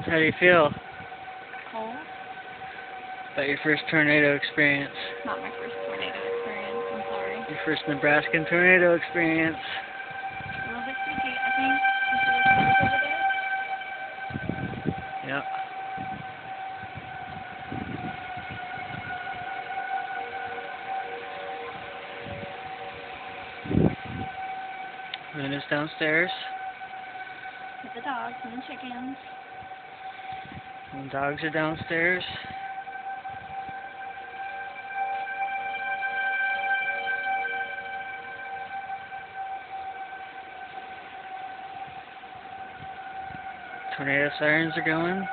How do you feel Cold. about your first tornado experience? Not my first tornado experience, I'm sorry. Your first Nebraskan tornado experience. A little bit creepy, I think. You see those cars over there? Yep. Luna's downstairs. With the dogs and the chickens. And the dogs are downstairs. Tornado sirens are going.